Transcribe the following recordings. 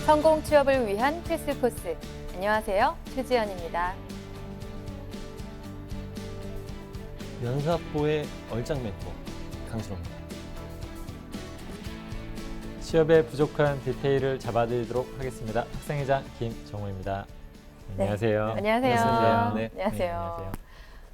성공 취업을 위한 필수 코스. 안녕하세요. 최지연입니다. 면사포의 얼짱 멘토 강신호입니다. 취업에 부족한 디테일을 잡아드리도록 하겠습니다. 학생회장 김정호입니다. 안녕하세요. 안녕하세요. 안녕하세요. 네. 네. 안녕하세요.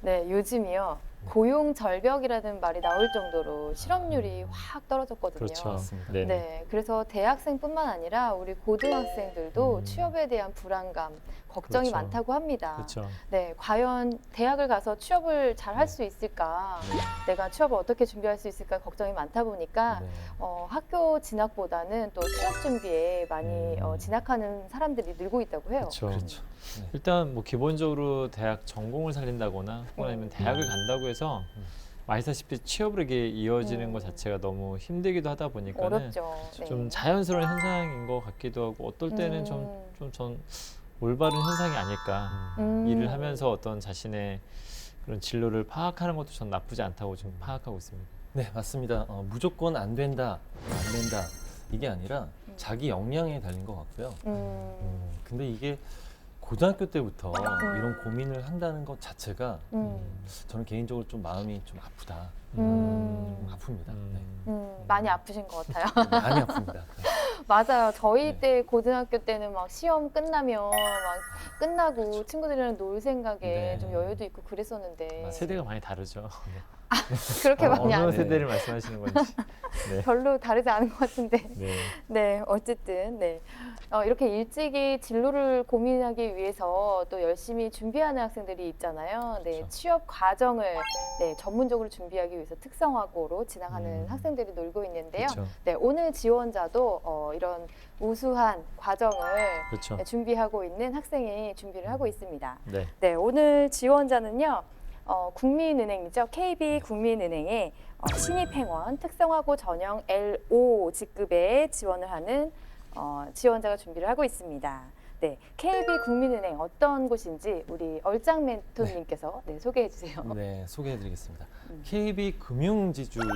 네, 요즘이요. 고용 절벽이라는 말이 나올 정도로 실업률이 확 떨어졌거든요. 그렇죠. 맞습니다. 네. 네, 그래서 대학생뿐만 아니라 우리 고등학생들도 취업에 대한 불안감, 걱정이 그렇죠. 많다고 합니다. 그렇죠. 네, 과연 대학을 가서 취업을 잘 할 수 있을까? 내가 취업을 어떻게 준비할 수 있을까 걱정이 많다 보니까 네. 학교 진학보다는 또 취업 준비에 많이 진학하는 사람들이 늘고 있다고 해요. 그렇죠. 그렇죠. 네. 일단 뭐 기본적으로 대학 전공을 살린다거나 혹은 아니면 대학을 간다고 해서 아시다시피 취업으로 이게 이어지는 것 자체가 너무 힘들기도 하다 보니까는 어렵죠. 네. 좀 자연스러운 현상인 것 같기도 하고 어떨 때는 전 올바른 현상이 아닐까. 일을 하면서 어떤 자신의 그런 진로를 파악하는 것도 전 나쁘지 않다고 좀 파악하고 있습니다. 네, 맞습니다. 무조건 안 된다, 이게 아니라 자기 역량에 달린 것 같고요. 근데 이게 고등학교 때부터 이런 고민을 한다는 것 자체가 저는 개인적으로 좀 마음이 좀 아프다. 아픕니다. 네. 많이 아프신 것 같아요. 많이 아픕니다. 네. 맞아요. 저희 네. 때 고등학교 때는 막 시험 끝나면 막 끝나고 친구들이랑 놀 생각에 네. 좀 여유도 있고 그랬었는데 세대가 많이 다르죠. 그렇게 많이 어느 안 세대를 말씀하시는 건지. 네. 별로 다르지 않은 것 같은데. 네. 네, 어쨌든 네. 이렇게 일찍이 진로를 고민하기 위해서 또 열심히 준비하는 학생들이 있잖아요. 네, 그렇죠. 취업 과정을 전문적으로 준비하기 위해서 특성화고로 진행하는 학생들이 놀고 있는데요. 그렇죠. 네, 오늘 지원자도 이런 우수한 과정을 그렇죠. 준비하고 있는 학생이 준비를 하고 있습니다. 네. 네, 오늘 지원자는요. 국민은행이죠. KB 국민은행의 신입행원 특성화고 전형 L5 직급에 지원을 하는 지원자가 준비를 하고 있습니다. 네, KB 국민은행 어떤 곳인지 우리 얼짱 멘토님께서 소개해 주세요. 네, 소개해드리겠습니다. KB금융지주의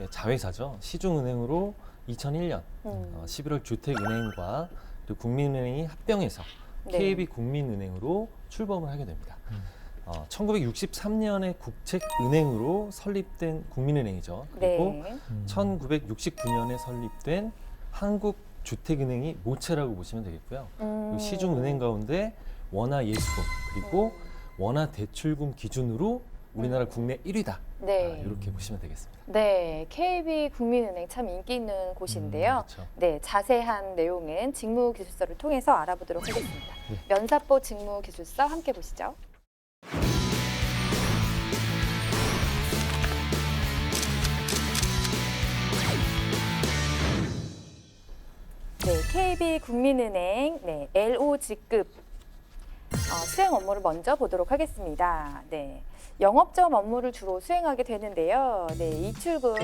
자회사죠. 시중은행으로 2001년 11월 주택은행과 그리고 국민은행이 합병해서 네. KB국민은행으로 출범을 하게 됩니다. 1963년에 국책은행으로 설립된 국민은행이죠. 그리고 네. 1969년에 설립된 한국주택은행이 모체라고 보시면 되겠고요. 그리고 시중은행 가운데 원화 예수금 그리고 원화 대출금 기준으로 우리나라 국내 1위다. 네. 이렇게 보시면 되겠습니다. 네, KB 국민은행 참 인기 있는 곳인데요. 그렇죠. 네, 자세한 내용은 직무기술서를 통해서 알아보도록 하겠습니다. 면사포 직무기술서 함께 보시죠. 네, KB국민은행 L5 직급 수행 업무를 먼저 보도록 하겠습니다. 네, 영업점 업무를 주로 수행하게 되는데요. 네, 이출금,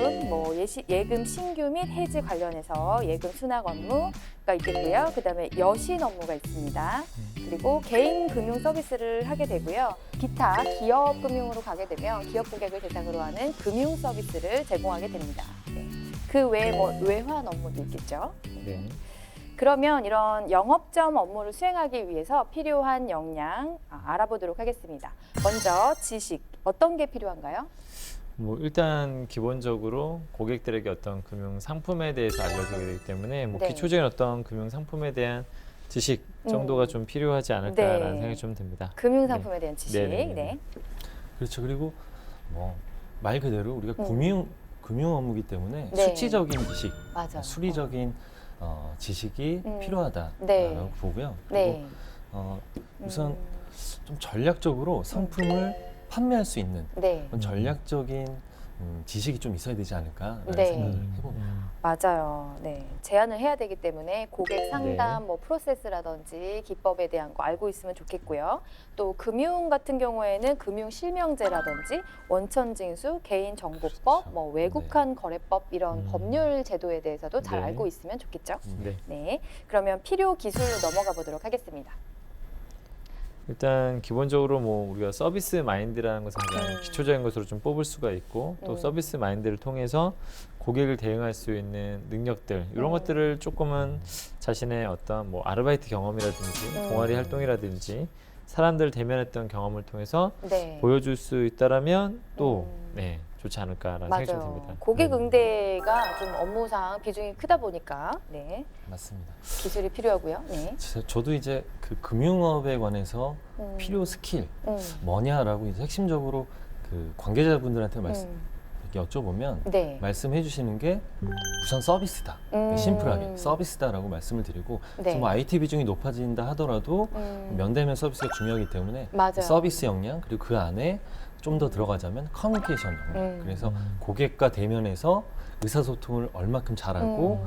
예금 신규 및 해지 관련해서 예금 수납 업무가 있겠고요. 그다음에 여신 업무가 있습니다. 그리고 개인 금융 서비스를 하게 되고요. 기타 기업 금융으로 가게 되면 기업 고객을 대상으로 하는 금융 서비스를 제공하게 됩니다. 네. 그 외에 외환 업무도 있겠죠. 네. 그러면 이런 영업점 업무를 수행하기 위해서 필요한 역량 알아보도록 하겠습니다. 먼저 지식, 어떤 게 필요한가요? 뭐 일단 기본적으로 고객들에게 어떤 금융 상품에 대해서 알려주게 되기 때문에 뭐 네. 기초적인 어떤 금융 상품에 대한 지식 정도가 좀 필요하지 않을까라는 네. 생각이 좀 듭니다. 금융 상품에 대한 지식. 네네네. 네. 그렇죠. 그리고 말 그대로 우리가 금융 업무이기 때문에 네. 수치적인 지식, 맞아요. 수리적인 지식이 필요하다라고 네. 보고요. 그리고 네. 우선 좀 전략적으로 상품을 판매할 수 있는 네. 그런 전략적인 지식이 좀 있어야 되지 않을까라는 네. 생각을 해봅니다. 맞아요. 네. 제안을 해야 되기 때문에 고객 상담, 프로세스라든지 기법에 대한 거 알고 있으면 좋겠고요. 또 금융 같은 경우에는 금융 실명제라든지 원천징수, 개인정보법, 그렇죠. 외국환 거래법 이런 법률 제도에 대해서도 잘 네. 알고 있으면 좋겠죠. 네. 네. 그러면 필요 기술로 넘어가 보도록 하겠습니다. 일단 기본적으로 뭐 우리가 서비스 마인드라는 것을 가장 기초적인 것으로 좀 뽑을 수가 있고 또 서비스 마인드를 통해서 고객을 대응할 수 있는 능력들 이런 것들을 조금은 자신의 어떤 뭐 아르바이트 경험이라든지 동아리 활동이라든지 사람들 대면했던 경험을 통해서 네. 보여줄 수 있다라면 또 네, 좋지 않을까라는 생각이 좀 맞아요. 듭니다. 고객 응대가 좀 업무상 비중이 크다 보니까 네. 맞습니다. 기술이 필요하고요. 네. 저도 이제 그 금융업에 관해서 필요 스킬 뭐냐라고 이제 핵심적으로 그 관계자분들한테 이렇게 여쭤보면 네. 말씀해 주시는 게 우선 서비스다. 심플하게 서비스다라고 말씀을 드리고 네. 정말 IT 비중이 높아진다 하더라도 면대면 서비스가 중요하기 때문에 맞아요. 서비스 역량 그리고 그 안에 좀 더 들어가자면 커뮤니케이션 역량. 그래서 고객과 대면에서 의사소통을 얼마큼 잘하고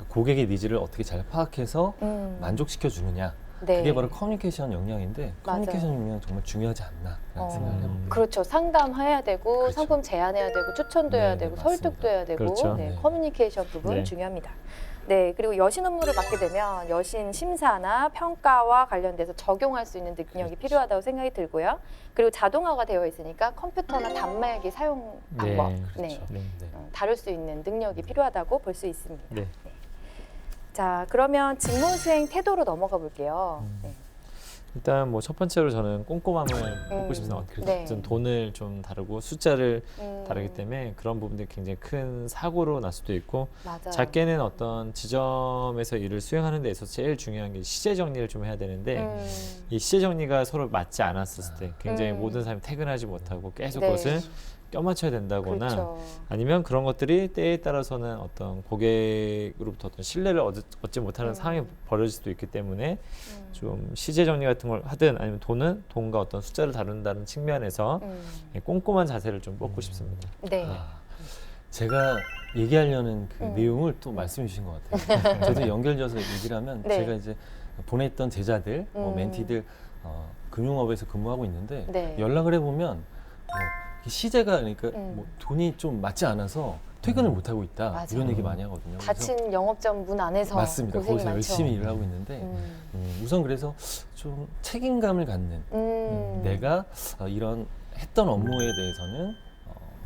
고객의 니즈를 어떻게 잘 파악해서 만족시켜 주느냐. 네. 그게 바로 커뮤니케이션 역량인데 맞아요. 커뮤니케이션 역량은 정말 중요하지 않나라는 생각을 해봅니다. 그렇죠. 상담해야 되고 그렇죠. 상품 제안해야 되고 추천도 해야 네, 되고 네, 설득도 맞습니다. 해야 되고 그렇죠. 네, 네. 커뮤니케이션 부분 네. 중요합니다. 네, 그리고 여신 업무를 맡게 되면 여신 심사나 평가와 관련돼서 적용할 수 있는 능력이 필요하다고 생각이 들고요. 그리고 자동화가 되어 있으니까 컴퓨터나 단말기 사용 방법, 그렇죠. 네. 다룰 수 있는 능력이 필요하다고 볼 수 있습니다. 네. 자, 그러면 직무 수행 태도로 넘어가 볼게요. 네. 일단 뭐 첫 번째로 저는 꼼꼼함을 뽑고 싶습니다. 네. 어쨌든 돈을 좀 다르고 숫자를 다르기 음, 때문에 그런 부분들이 굉장히 큰 사고로 날 수도 있고 맞아요. 작게는 어떤 지점에서 일을 수행하는 데 있어서 제일 중요한 게 시제 정리를 좀 해야 되는데 이 시제 정리가 서로 맞지 않았을 때 굉장히 모든 사람이 퇴근하지 못하고 계속 네. 그것을 껴맞춰야 된다거나 그렇죠. 아니면 그런 것들이 때에 따라서는 어떤 고객으로부터 어떤 신뢰를 얻지 못하는 상황이 벌어질 수도 있기 때문에 좀 시제 정리 같은 걸 하든 아니면 돈과 어떤 숫자를 다룬다는 측면에서 꼼꼼한 자세를 좀 뽑고 싶습니다. 네. 제가 얘기하려는 그 내용을 또 말씀해 주신 것 같아요. 저도 연결져서 얘기를 하면 네. 제가 이제 보냈던 제자들, 멘티들 금융업에서 근무하고 있는데 네. 연락을 해보면 시제가 그러니까 뭐 돈이 좀 맞지 않아서 퇴근을 못 하고 있다 맞아요. 이런 얘기 많이 하거든요. 그래서 닫힌 영업점 문 안에서 맞습니다. 고생이 거기서 많죠. 열심히 일을 하고 있는데 우선 그래서 좀 책임감을 갖는 내가 이런 했던 업무에 대해서는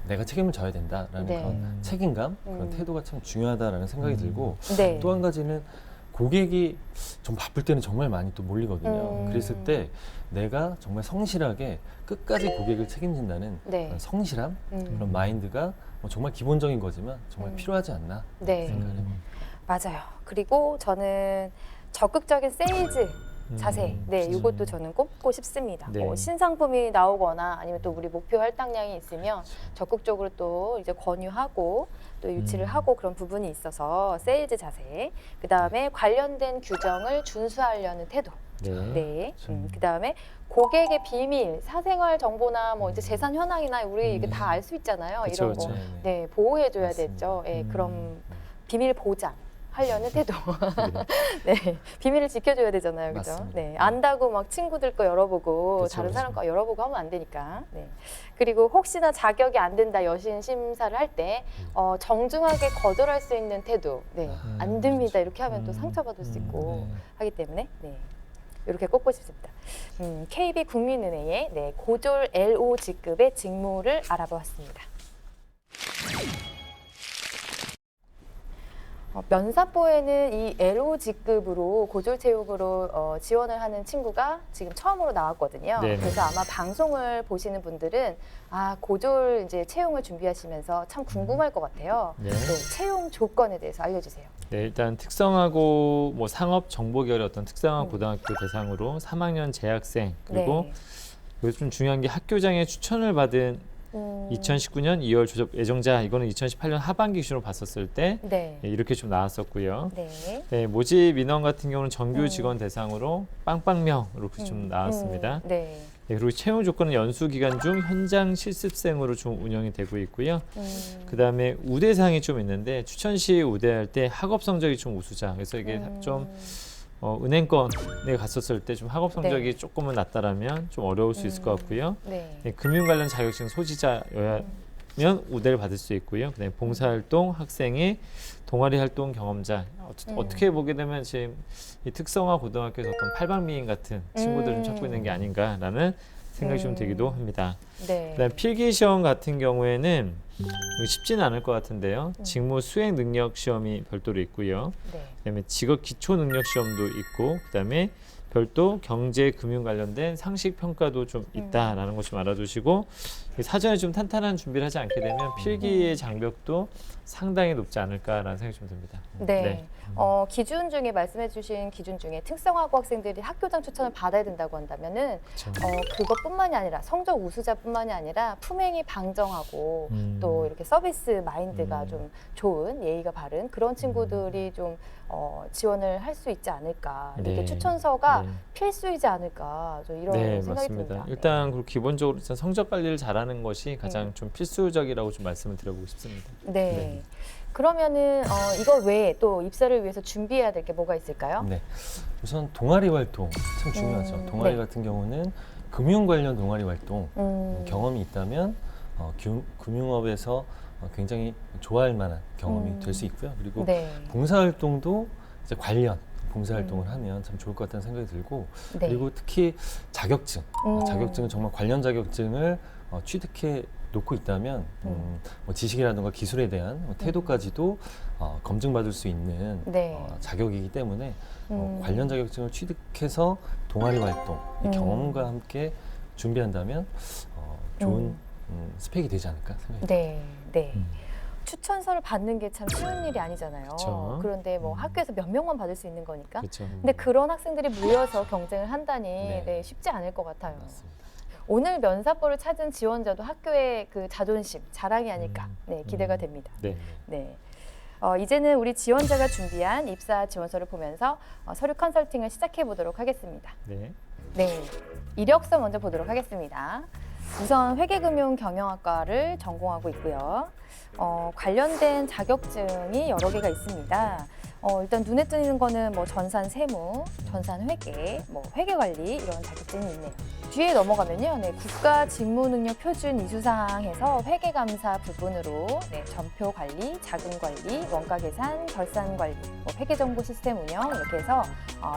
내가 책임을 져야 된다라는 네. 그런 책임감, 그런 태도가 참 중요하다라는 생각이 들고 네. 또 한 가지는 고객이 좀 바쁠 때는 정말 많이 또 몰리거든요. 그랬을 때 내가 정말 성실하게 끝까지 고객을 책임진다는 네. 그런 성실함, 그런 마인드가 뭐 정말 기본적인 거지만 정말 필요하지 않나 네. 생각을 해봅니다. 맞아요. 그리고 저는 적극적인 세일즈 자세, 네, 이것도 저는 꼽고 싶습니다. 네. 신상품이 나오거나 아니면 또 우리 목표 할당량이 있으면 적극적으로 또 이제 권유하고 또 유치를 하고 그런 부분이 있어서 세일즈 자세. 그 다음에 관련된 규정을 준수하려는 태도. 네. 네. 그 다음에 고객의 비밀, 사생활 정보나 뭐 이제 재산 현황이나 우리 이게 다 알 수 있잖아요. 그쵸, 이런 거. 그쵸. 네, 보호해줘야 맞습니다. 되죠. 예, 그런 비밀 보장. 하려는 태도. 네, 비밀을 지켜줘야 되잖아요, 그죠? 맞습니다. 네, 안다고 막 친구들 거 열어보고 그렇죠, 다른 사람 그렇죠. 거 열어보고 하면 안 되니까. 네. 그리고 혹시나 자격이 안 된다 여신 심사를 할 때 정중하게 거절할 수 있는 태도. 네, 안 됩니다 이렇게 하면 또 상처받을 수 있고 하기 때문에 네. 이렇게 꼽고 싶습니다. KB 국민은행의 네, 고졸 LO 직급의 직무를 알아보았습니다. 면사포에는 이 LO 직급으로 고졸 채용으로 지원을 하는 친구가 지금 처음으로 나왔거든요. 네네. 그래서 아마 방송을 보시는 분들은 고졸 이제 채용을 준비하시면서 참 궁금할 것 같아요. 네. 네, 채용 조건에 대해서 알려주세요. 네, 일단 특성하고 뭐 상업 정보 계열의 어떤 특성화 고등학교 대상으로 3학년 재학생 그리고 네. 여기 좀 중요한 게 학교장의 추천을 받은 2019년 2월 조적 예정자 이거는 2018년 하반기 기준으로 봤었을 때 네. 이렇게 좀 나왔었고요. 네. 네, 모집 인원 같은 경우는 정규 직원 대상으로 빵빵명 이렇게 좀 나왔습니다. 네. 네, 그리고 채용 조건은 연수 기간 중 현장 실습생으로 좀 운영이 되고 있고요. 그 다음에 우대사항이 좀 있는데 추천 시 우대할 때 학업 성적이 좀 우수자. 그래서 이게 좀 은행권에 갔었을 때 좀 학업 성적이 네. 조금은 낮다라면 좀 어려울 수 있을 것 같고요. 네. 네, 금융 관련 자격증 소지자여야 우대를 받을 수 있고요. 그다음에 봉사활동, 학생회, 동아리 활동 경험자. 어떻게 보게 되면 지금 이 특성화 고등학교에서 어떤 팔방미인 같은 친구들을 좀 찾고 있는 게 아닌가라는 생각이 좀 들기도 합니다. 네. 그다음 필기 시험 같은 경우에는 쉽지는 않을 것 같은데요. 직무 수행 능력 시험이 별도로 있고요. 네. 그다음에 직업 기초 능력 시험도 있고, 그다음에 별도 경제 금융 관련된 상식 평가도 좀 있다라는 것 좀 알아두시고, 사전에 좀 탄탄한 준비를 하지 않게 되면 필기의 장벽도 상당히 높지 않을까라는 생각이 좀 듭니다. 네. 기준 중에 말씀해주신 기준 중에 특성화고 학생들이 학교장 추천을 받아야 된다고 한다면은 그렇죠. 그것뿐만이 아니라 성적 우수자뿐만이 아니라 품행이 방정하고 또 이렇게 서비스 마인드가 좀 좋은 예의가 바른 그런 친구들이 좀 지원을 할 수 있지 않을까. 네. 이게 추천서가 네. 필수이지 않을까. 좀 이런 네, 생각이 맞습니다. 듭니다. 일단 그리고 기본적으로 일단 성적 관리를 잘하는 것이 가장 좀 필수적이라고 좀 말씀을 드려보고 싶습니다. 네. 네. 그러면은 이거 외에 또 입사를 위해서 준비해야 될 게 뭐가 있을까요? 네. 우선 동아리 활동 참 중요하죠. 동아리 네. 같은 경우는 금융 관련 동아리 활동 경험이 있다면 금융업에서 굉장히 좋아할 만한 경험이 될 수 있고요. 그리고 네. 봉사활동도 이제 관련 봉사활동을 하면 참 좋을 것 같다는 생각이 들고 네. 그리고 특히 자격증, 자격증은 정말 관련 자격증을 취득해 놓고 있다면 뭐 지식이라든가 기술에 대한 태도까지도 검증받을 수 있는 네. 자격이기 때문에 관련 자격증을 취득해서 동아리 활동, 이 경험과 함께 준비한다면 좋은 스펙이 되지 않을까 생각합니다. 네. 네. 추천서를 받는 게 참 쉬운 일이 아니잖아요. 그쵸. 그런데 뭐 학교에서 몇 명만 받을 수 있는 거니까. 그렇죠. 근데 그런 학생들이 모여서 경쟁을 한다니 네. 네, 쉽지 않을 것 같아요. 맞습니다. 오늘 면사포를 찾은 지원자도 학교의 그 자존심, 자랑이 아닐까 네, 기대가 됩니다. 네. 네. 이제는 우리 지원자가 준비한 입사 지원서를 보면서 서류 컨설팅을 시작해 보도록 하겠습니다. 네. 네, 이력서 먼저 보도록 하겠습니다. 우선 회계금융경영학과를 전공하고 있고요. 관련된 자격증이 여러 개가 있습니다. 일단 눈에 띄는 거는 뭐 전산세무, 전산회계, 뭐 회계관리 이런 자격증이 있네요. 뒤에 넘어가면요, 네, 국가직무능력 표준 이수사항에서 회계감사 부분으로 네, 전표관리, 자금관리, 원가계산, 결산관리, 뭐 회계정보 시스템 운영 이렇게 해서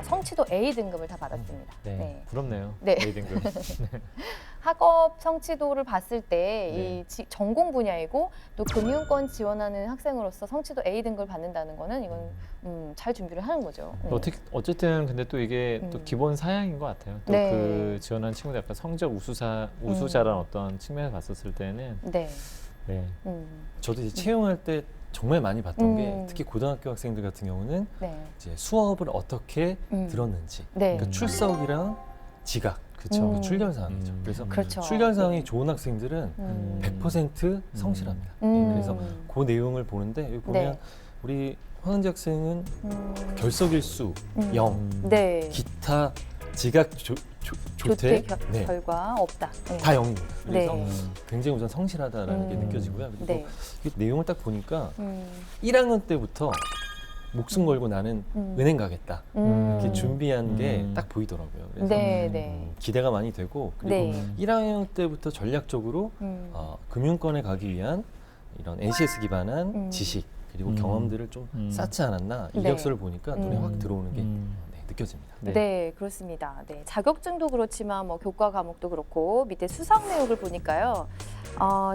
성취도 A 등급을 다 받았습니다. 네. 네. 부럽네요. 네. A 등급. 학업 성취도를 봤을 때 네. 이 전공 분야이고 또 금융권 지원하는 학생으로서 성취도 A 등급을 받는다는 거는 이건 잘 준비를 하는 거죠. 네. 어쨌든 근데 또 이게 또 기본 사양인 것 같아요. 또 네. 그 지원하는 친구들 약간 성적 우수자라는 어떤 측면에서 봤었을 때는 네. 네. 저도 이제 채용할 때 정말 많이 봤던 게 음. 특히 고등학교 학생들 같은 경우는 네. 이제 수업을 어떻게 들었는지, 네. 그러니까 출석이랑 지각, 그렇죠. 출결 사항이죠. 그래서 그렇죠. 출결 사항이 네. 좋은 학생들은 100% 성실합니다. 그래서 그 내용을 보는데 여기 보면 네. 우리 황은지 학생은 결석일수 0, 네. 기타 지각 조퇴 조퇴 네, 결과 없다. 네. 다 0입니다. 그래서 네. 굉장히 우선 성실하다라는 게 느껴지고요. 그리고 네. 이 내용을 딱 보니까 음. 1학년 때부터 목숨 걸고 나는 은행 가겠다 이렇게 준비한 게 딱 보이더라고요. 그래서 네, 네. 기대가 많이 되고 그리고 네. 1학년 때부터 전략적으로 금융권에 가기 위한 이런 NCS 기반한 지식 그리고 경험들을 좀 쌓지 않았나 네. 이력서를 보니까 눈에 확 들어오는 게 느껴집니다. 네. 네. 그렇습니다. 네, 자격증도 그렇지만 뭐 교과 과목도 그렇고 밑에 수상 내역을 보니까요.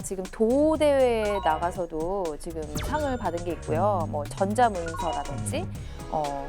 지금 도대회에 나가서도 지금 상을 받은 게 있고요. 뭐 전자문서라든지,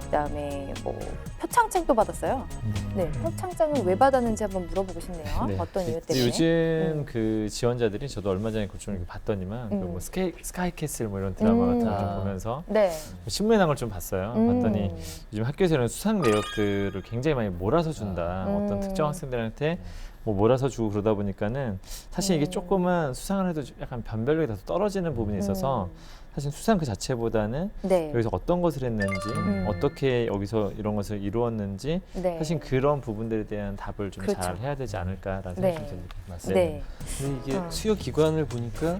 그다음에 뭐 표창장도 받았어요. 네, 표창장은 왜 받았는지 한번 물어보고 싶네요. 네. 어떤 이유 근데 때문에? 요즘 그 지원자들이 저도 얼마 전에 좀 이렇게 봤더니만 그 뭐 스카이캐슬 뭐 이런 드라마 같은 거 좀 보면서 네. 신문에 나온 걸 좀 봤어요. 봤더니 요즘 학교에서 이런 수상 내역들을 굉장히 많이 몰아서 준다. 어떤 특정 학생들한테 뭐 몰아서 주고 그러다 보니까는 사실 이게 조금은 수상을 해도 약간 변별력이 더 떨어지는 부분이 있어서 사실 수상 그 자체보다는 네. 여기서 어떤 것을 했는지 음. 어떻게 여기서 이런 것을 이루었는지 네. 사실 그런 부분들에 대한 답을 좀 잘 그렇죠. 해야 되지 않을까라는 네. 생각이 좀 듭니다. 맞습니다. 네. 근데 이게 어. 수요 기관을 보니까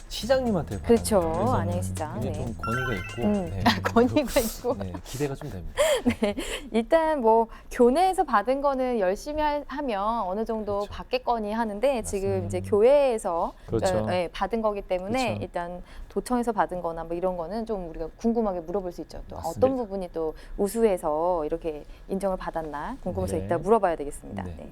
시장님한테 그렇죠. 받아요. 그래서 안양시장. 이게 네. 좀 권위가 있고 권위가 있고. 네, 기대가 좀 됩니다. 일단 뭐 교내에서 받은 거는 열심히 하면 어느 정도 그렇죠. 받겠거니 하는데 지금 이제 맞습니다. 교회에서 그렇죠. 네, 받은 거기 때문에 그렇죠. 일단 도청에서 받은 거나 뭐 이런 거는 좀 우리가 궁금하게 물어볼 수 있죠. 또 맞습니다. 어떤 부분이 또 우수해서 이렇게 인정을 받았나 궁금해서 네. 이따 물어봐야 되겠습니다. 네. 네.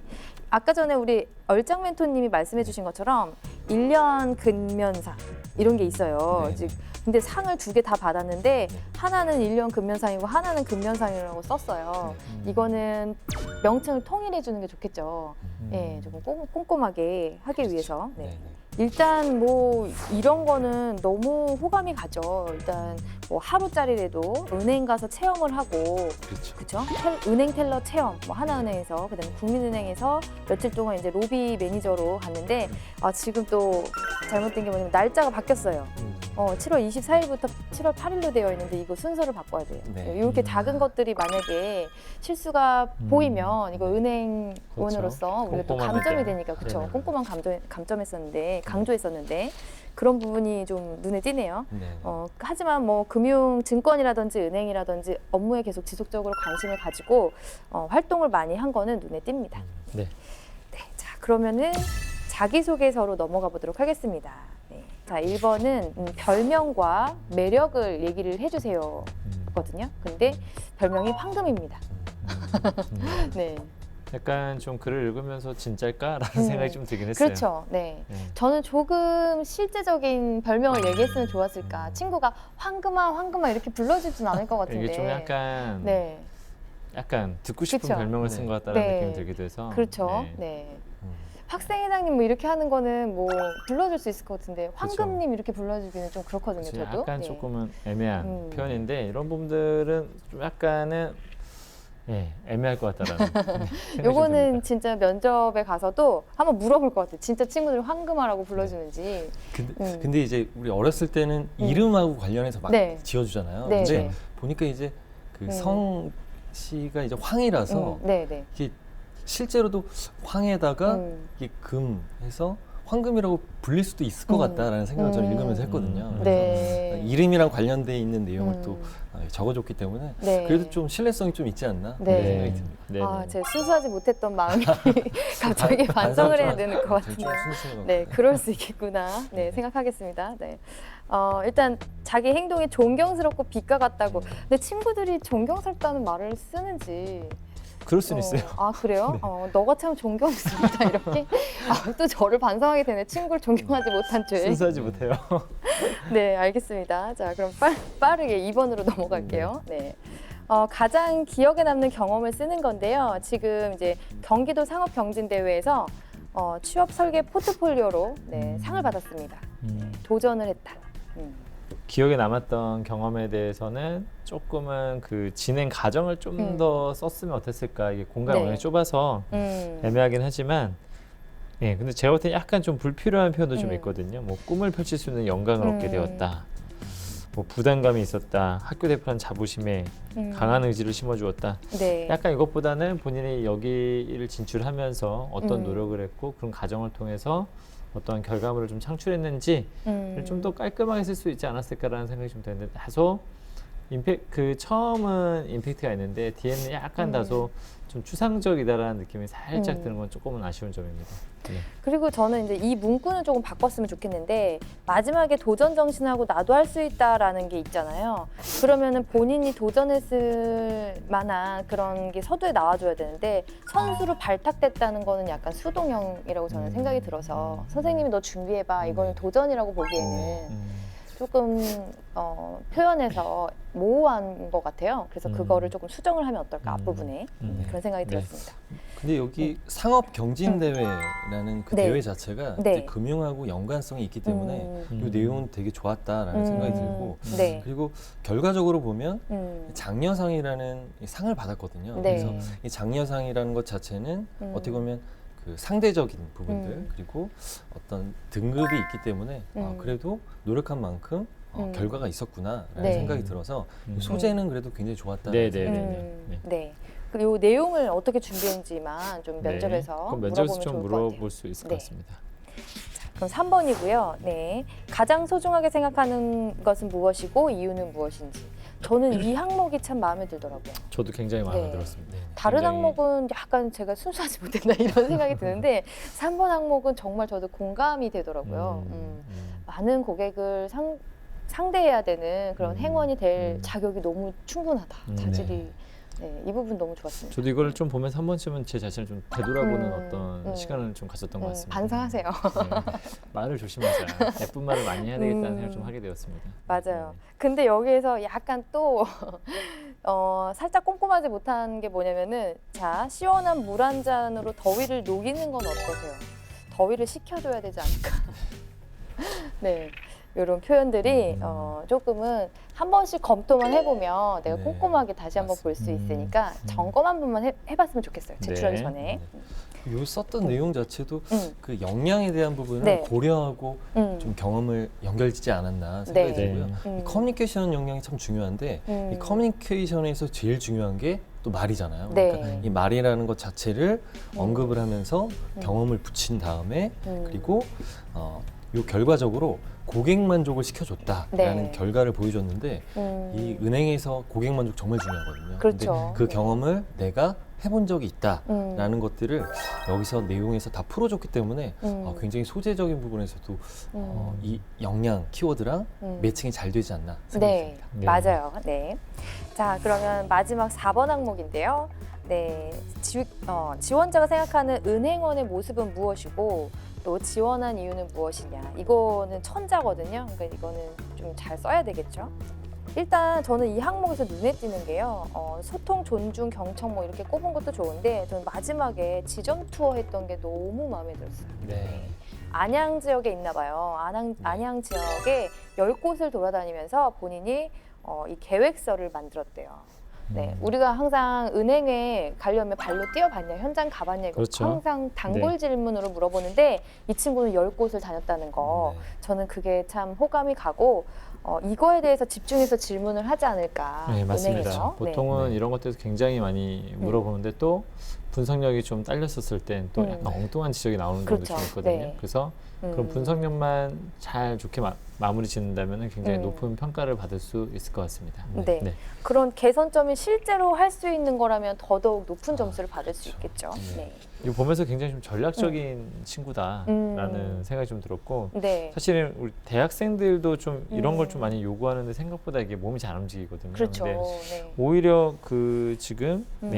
아까 전에 우리 얼짱 멘토님이 말씀해 주신 것처럼 1년 근면상 이런 게 있어요. 네. 즉 근데 상을 2개 다 받았는데 네. 하나는 1년 근면상이고 하나는 근면상이라고 썼어요. 네. 이거는 명칭을 통일해 주는 게 좋겠죠. 음. 예, 조금 꼼꼼하게 하기 그렇죠. 위해서. 네. 네, 네. 일단 뭐 이런 거는 너무 호감이 가죠. 일단 뭐 하루짜리라도 은행 가서 체험을 하고, 그렇죠. 그쵸? 은행 텔러 체험, 뭐 하나은행에서, 그다음에 국민은행에서 며칠 동안 이제 로비 매니저로 갔는데, 아, 지금 또 잘못된 게 뭐냐면 날짜가 바뀌었어요. 7월 24일부터 7월 8일로 되어 있는데 이거 순서를 바꿔야 돼요. 네. 이렇게 작은 것들이 만약에 실수가 보이면 이거 네. 은행원으로서 우리가 또 꼼꼼함에 감점이 대한. 되니까 그렇죠. 네네. 꼼꼼한 강조했었는데 그런 부분이 좀 눈에 띄네요. 네. 하지만 뭐 금융 증권이라든지 은행이라든지 업무에 계속 지속적으로 관심을 가지고 활동을 많이 한 거는 눈에 띕니다. 네. 네, 자 그러면은 자기소개서로 넘어가 보도록 하겠습니다. 네. 자 1번은 별명과 매력을 얘기를 해주세요 거든요. 근데 별명이 황금입니다. 네, 약간 좀 글을 읽으면서 진짜일까라는 생각이 좀 들긴 했어요. 그렇죠. 네. 네. 저는 조금 실제적인 별명을 얘기했으면 좋았을까. 친구가 황금아 이렇게 불러주진 않을 것 같은데. 이게 좀 약간 네, 약간 듣고 싶은 그쵸. 별명을 네. 쓴 것 같다는 네. 느낌이 들기도 해서. 그렇죠. 네. 네. 음. 학생회장님 뭐 이렇게 하는 거는 뭐 불러줄 수 있을 것 같은데 그쵸. 황금님 이렇게 불러주기는 좀 그렇거든요. 그치, 저도. 약간 네. 조금은 애매한 음. 표현인데 이런 부분들은 좀 약간은 애매할 것 같다라는 생각이 좀 요거는 듭니다. 진짜 면접에 가서도 한번 물어볼 것 같아요. 진짜 친구들 황금아라고 불러주는지. 근데 이제 우리 어렸을 때는 이름하고 관련해서 막 네. 지어주잖아요. 네, 근데 네. 보니까 이제 그 성씨가 이제 황이라서 네, 네. 이게 실제로도 황에다가 음. 이게 금 해서 황금이라고 불릴 수도 있을 것 같다라는 생각을 저는 읽으면서 했거든요. 그래서 네. 이름이랑 관련돼 있는 내용을 음. 또 적어줬기 때문에 네. 그래도 좀 신뢰성이 좀 있지 않나 네. 그런 생각이 듭니다. 네. 아, 제가 순수하지 못했던 마음이 갑자기 반성을 해야 되는 것 같은데요. 네, 그럴 수 있겠구나. 네, 생각하겠습니다. 네. 일단 자기 행동이 존경스럽고 빛과 같다고. 근데 친구들이 존경스럽다는 말을 쓰는지. 그럴 수는 있어요. 아, 그래요? 너가 참 존경스럽다 이렇게. 또 저를 반성하게 되네. 친구를 존경하지 못한 죄. 순수하지 못해요. 네, 알겠습니다. 자, 그럼 빠르게 2번으로 넘어갈게요. 네. 가장 기억에 남는 경험을 쓰는 건데요. 지금 이제 경기도 상업경진대회에서 취업 설계 포트폴리오로 상을 받았습니다. 도전을 했다. 기억에 남았던 경험에 대해서는 조금은 그 진행 과정을 좀 더 썼으면 어땠을까. 이게 공간 네. 워낙 좁아서 애매하긴 하지만 근데 제가 볼 때 약간 좀 불필요한 표현도 좀 있거든요. 뭐 꿈을 펼칠 수 있는 영광을 얻게 되었다. 뭐 부담감이 있었다. 학교 대표라는 자부심에 강한 의지를 심어주었다. 네. 약간 이것보다는 본인이 여기를 진출하면서 어떤 노력을 했고 그런 과정을 통해서 어떠한 결과물을 좀 창출했는지 좀 더 깔끔하게 쓸 수 있지 않았을까라는 생각이 좀 드는데 다소 처음은 임팩트가 있는데 뒤에는 약간 다소 좀 추상적이다라는 느낌이 살짝 드는 건 조금은 아쉬운 점입니다. 네. 그리고 저는 이제 이 문구는 조금 바꿨으면 좋겠는데 마지막에 도전 정신하고 나도 할 수 있다라는 게 있잖아요. 그러면은 본인이 도전했을 만한 그런 게 서두에 나와줘야 되는데 선수로 발탁됐다는 거는 약간 수동형이라고 저는 생각이 들어서 선생님이 너 준비해봐 이거는 도전이라고 보기에는 조금 표현에서 모호한 것 같아요. 그래서 그거를 조금 수정을 하면 어떨까 앞부분에 그런 생각이 들었습니다. 근데 여기 상업 경진 대회라는 그 네. 대회 자체가 네. 이제 금융하고 연관성이 있기 때문에 이 내용은 되게 좋았다라는 생각이 들고 네. 그리고 결과적으로 보면 음. 장려상이라는 이 상을 받았거든요. 네. 그래서 이 장려상이라는 것 자체는 어떻게 보면 그 상대적인 부분들 그리고 어떤 등급이 있기 때문에 그래도 노력한 만큼 결과가 있었구나라는 네. 생각이 들어서 소재는 그래도 굉장히 좋았다는 네네네. 네. 네. 그리고 내용을 어떻게 준비했는지만 좀 면접에서 그럼 면접에서 물어보면 좀 좋을 것 같아요. 물어볼 수 있을 네. 것 같습니다. 그럼 3번이고요. 네. 가장 소중하게 생각하는 것은 무엇이고 이유는 무엇인지. 저는 이 항목이 참 마음에 들더라고요. 저도 굉장히 마음에 네. 들었습니다. 다른 굉장히- 항목은 약간 제가 순수하지 못했나 이런 생각이 드는데 3번 항목은 정말 저도 공감이 되더라고요. 많은 고객을 상대해야 되는 그런 행원이 될 자격이 너무 충분하다. 자질이. 네, 이 부분 너무 좋았습니다. 저도 이걸 좀 보면서 한 번쯤은 제 자신을 좀 되돌아보는 어떤 시간을 좀 가졌던 것 같습니다. 반성하세요. 네. 말을 조심하자. 예쁜 말을 많이 해야 되겠다는 생각을 좀 하게 되었습니다. 맞아요. 근데 여기에서 약간 또 살짝 꼼꼼하지 못한 게 뭐냐면은 자, 시원한 물 한 잔으로 더위를 녹이는 건 어떠세요? 더위를 식혀줘야 되지 않을까? 네. 이런 표현들이 조금은 한 번씩 검토만 해보면 내가 네, 꼼꼼하게 다시 한번 볼 수 있으니까 점검 한 번만 해봤으면 좋겠어요. 제출하기 네. 전에. 요 썼던 내용 자체도 그 역량에 대한 부분을 네. 고려하고 좀 경험을 연결짓지 않았나 생각이 네. 들고요. 이 커뮤니케이션 역량이 참 중요한데 이 커뮤니케이션에서 제일 중요한 게 또 말이잖아요. 네. 그러니까 이 말이라는 것 자체를 언급을 하면서 경험을 붙인 다음에 그리고 요 결과적으로 고객 만족을 시켜줬다라는 네. 결과를 보여줬는데 이 은행에서 고객 만족 정말 중요하거든요. 그렇죠. 근데 그 네. 경험을 내가 해본 적이 있다라는 것들을 여기서 내용에서 다 풀어줬기 때문에 굉장히 소재적인 부분에서도 이 역량 키워드랑 매칭이 잘 되지 않나 네, 생각합니다. 네. 맞아요. 네. 자, 그러면 마지막 4번 항목인데요. 네, 지원자가 생각하는 은행원의 모습은 무엇이고 또 지원한 이유는 무엇이냐. 이거는 천자거든요. 그러니까 이거는 좀 잘 써야 되겠죠. 일단 저는 이 항목에서 눈에 띄는 게요. 소통, 존중, 경청 뭐 이렇게 꼽은 것도 좋은데 저는 마지막에 지점 투어 했던 게 너무 마음에 들었어요. 네. 안양 지역에 있나 봐요. 안양 지역에 10곳을 돌아다니면서 본인이 이 계획서를 만들었대요. 네, 우리가 항상 은행에 가려면 발로 뛰어봤냐, 현장 가봤냐, 이거 그렇죠. 항상 단골 네. 질문으로 물어보는데 이 친구는 10곳을 다녔다는 거. 네. 저는 그게 참 호감이 가고 이거에 대해서 집중해서 질문을 하지 않을까. 네, 맞습니다. 은행에서. 보통은 네. 이런 것들에서 굉장히 많이 물어보는데 또 분석력이 좀 딸렸었을 땐 또 약간 엉뚱한 지적이 나오는 경우도 그렇죠. 좀 있거든요. 네. 그래서 그런 분석력만 잘 좋게 마무리 짓는다면 굉장히 높은 평가를 받을 수 있을 것 같습니다. 네. 그런 개선점이 실제로 할 수 있는 거라면 더더욱 높은 점수를 받을 수 있겠죠. 네. 이거 보면서 굉장히 좀 전략적인 친구다라는 생각이 좀 들었고 네. 사실은 우리 대학생들도 좀 이런 걸 좀 많이 요구하는데 생각보다 이게 몸이 잘 움직이거든요. 그렇죠. 근데 네. 오히려 그 지금 음.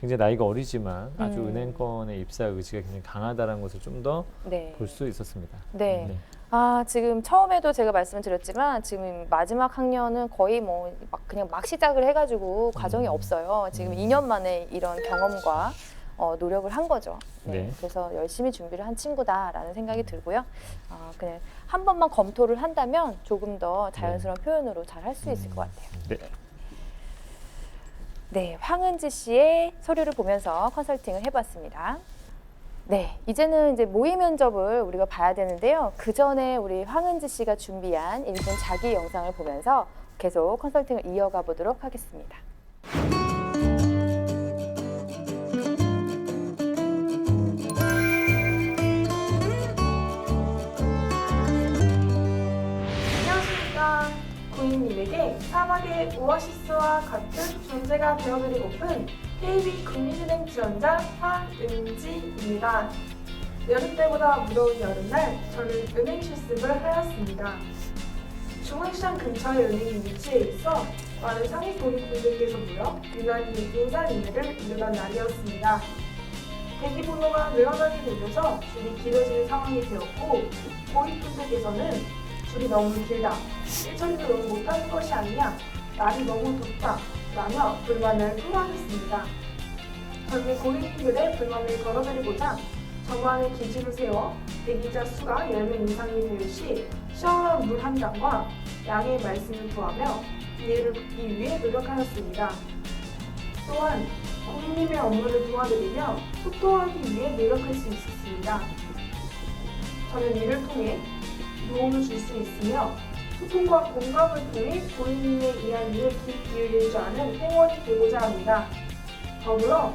굉장히 나이가 어리지만 아주 은행권의 입사 의지가 굉장히 강하다는 것을 좀 더 볼 수 네. 있었습니다. 네. 아, 지금 처음에도 제가 말씀드렸지만 지금 마지막 학년은 거의 뭐 그냥 막 시작을 해가지고 과정이 없어요. 지금 2년 만에 이런 경험과 노력을 한 거죠. 네. 네. 그래서 열심히 준비를 한 친구다라는 생각이 들고요. 그냥 한 번만 검토를 한다면 조금 더 자연스러운 표현으로 잘 할 수 있을 것 같아요. 네. 네, 황은지 씨의 서류를 보면서 컨설팅을 해봤습니다. 네, 이제는 이제 모의 면접을 우리가 봐야 되는데요. 그 전에 우리 황은지 씨가 준비한 1분 자기 영상을 보면서 계속 컨설팅을 이어가 보도록 하겠습니다. 안녕하십니까. 고객님에게 사막의 오아시스와 같은 존재가 되어드리고픈 KB 국민은행 지원자 황은지입니다. 여름 때보다 무더운 여름날 저는 은행 실습을 하였습니다. 중앙시장 근처의 은행이 위치해 있어 많은 상위 고객분들께서 모여 유난히 인사인계를 이루던 날이었습니다. 대기번호가 늘어나게 되면서 줄이 길어지는 상황이 되었고 고객분들께서는 줄이 너무 길다, 일처리도 너무 못하는 것이 아니냐, 날이 너무 덥다 라며 불만을 토로하셨습니다. 저는 고객님들의 불만을 걸어드리고자 저만의 기준을 세워 대기자 수가 10명 이상이 될 시 시원한 물 한 잔과 양해의 말씀을 구하며 이해를 돕기 위해 노력하였습니다. 또한 고객님의 업무를 도와드리며 소통하기 위해 노력할 수 있었습니다. 저는 이를 통해 도움을 줄 수 있으며 소통과 공감을 통해 고객님의 이야기에 귀 기울일 줄 아는 행원이 되고자 합니다. 더불어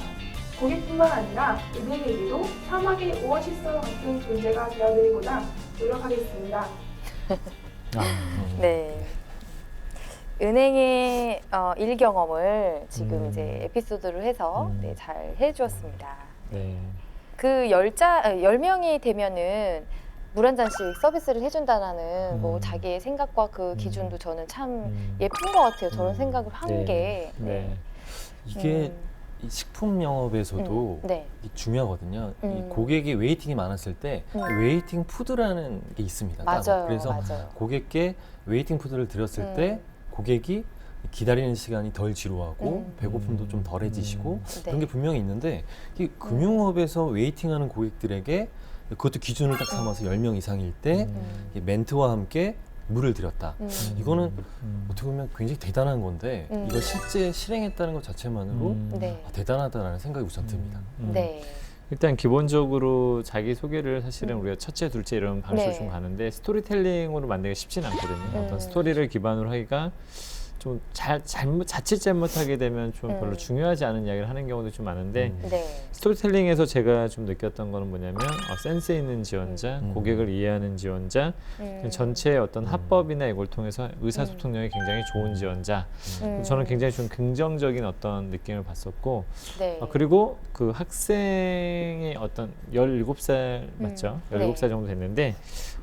고객뿐만 아니라 은행에게도 사막의 오아시스와 같은 존재가 되어드리고자 노력하겠습니다. 네. 은행의 일 경험을 지금 음. 이제 에피소드로 해서 네, 잘 해주었습니다. 네. 그 10명이 되면은 물 한 잔씩 서비스를 해준다는 뭐 자기의 생각과 그 기준도 저는 참 예쁜 것 같아요. 저런 생각을 한 네. 게. 네. 이게 이 식품 영업에서도 네. 이게 중요하거든요. 이 음. 고객이 웨이팅이 많았을 때 웨이팅 푸드라는 게 있습니다. 따로. 맞아요. 그래서 맞아요. 고객께 웨이팅 푸드를 드렸을 때 고객이 기다리는 시간이 덜 지루하고 배고픔도 좀 덜해지시고 네. 그런 게 분명히 있는데 이 금융업에서 웨이팅하는 고객들에게 그것도 기준을 딱 삼아서 10명 이상일 때 이 멘트와 함께 물을 드렸다. 이거는 어떻게 보면 굉장히 대단한 건데 이걸 실제 실행했다는 것 자체만으로 네. 대단하다라는 생각이 우선 듭니다. 네. 일단 기본적으로 자기 소개를 사실은 우리가 첫째, 둘째 이런 방식으로 네. 좀 가는데 스토리텔링으로 만들기가 쉽진 않거든요. 어떤 스토리를 기반으로 하기가 좀 자칫 잘못하게 되면 좀 별로 중요하지 않은 이야기를 하는 경우도 좀 많은데 네. 스토리텔링에서 제가 좀 느꼈던 거는 뭐냐면 센스 있는 지원자, 고객을 이해하는 지원자, 전체의 어떤 합법이나 이걸 통해서 의사소통력이 굉장히 좋은 지원자. 저는 굉장히 좀 긍정적인 어떤 느낌을 봤었고 네. 그리고 그 학생의 어떤 17살 맞죠? 네. 17살 정도 됐는데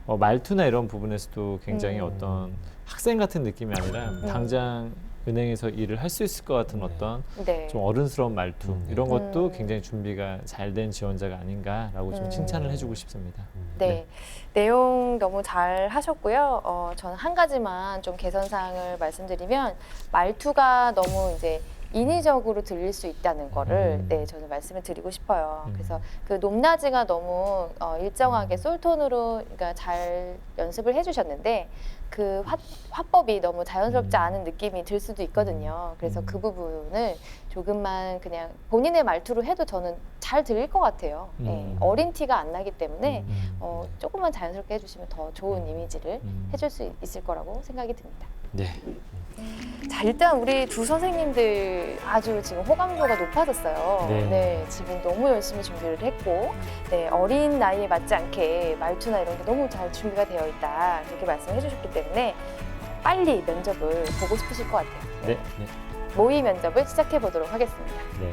말투나 이런 부분에서도 굉장히 어떤 학생 같은 느낌이 아니라 당장 은행에서 일을 할 수 있을 것 같은 어떤 네. 좀 어른스러운 말투 이런 것도 굉장히 준비가 잘 된 지원자가 아닌가라고 좀 칭찬을 해주고 싶습니다. 네. 내용 너무 잘 하셨고요. 저는 한 가지만 좀 개선 사항을 말씀드리면 말투가 너무 이제 인위적으로 들릴 수 있다는 거를 네, 저는 말씀을 드리고 싶어요. 그래서 그 높낮이가 너무 일정하게 솔톤으로 그러니까 잘 연습을 해주셨는데 그 화법이 너무 자연스럽지 않은 느낌이 들 수도 있거든요. 그래서 그 부분을 조금만 그냥 본인의 말투로 해도 저는 잘 들릴 것 같아요. 네, 어린 티가 안 나기 때문에 조금만 자연스럽게 해주시면 더 좋은 이미지를 해줄 수 있을 거라고 생각이 듭니다. 네. 자, 일단 우리 두 선생님들 아주 지금 호감도가 높아졌어요. 네. 네, 지금 너무 열심히 준비를 했고, 네, 어린 나이에 맞지 않게 말투나 이런 게 너무 잘 준비가 되어 있다. 이렇게 말씀해 주셨기 때문에 빨리 면접을 보고 싶으실 것 같아요. 네. 모의 면접을 시작해 보도록 하겠습니다. 네.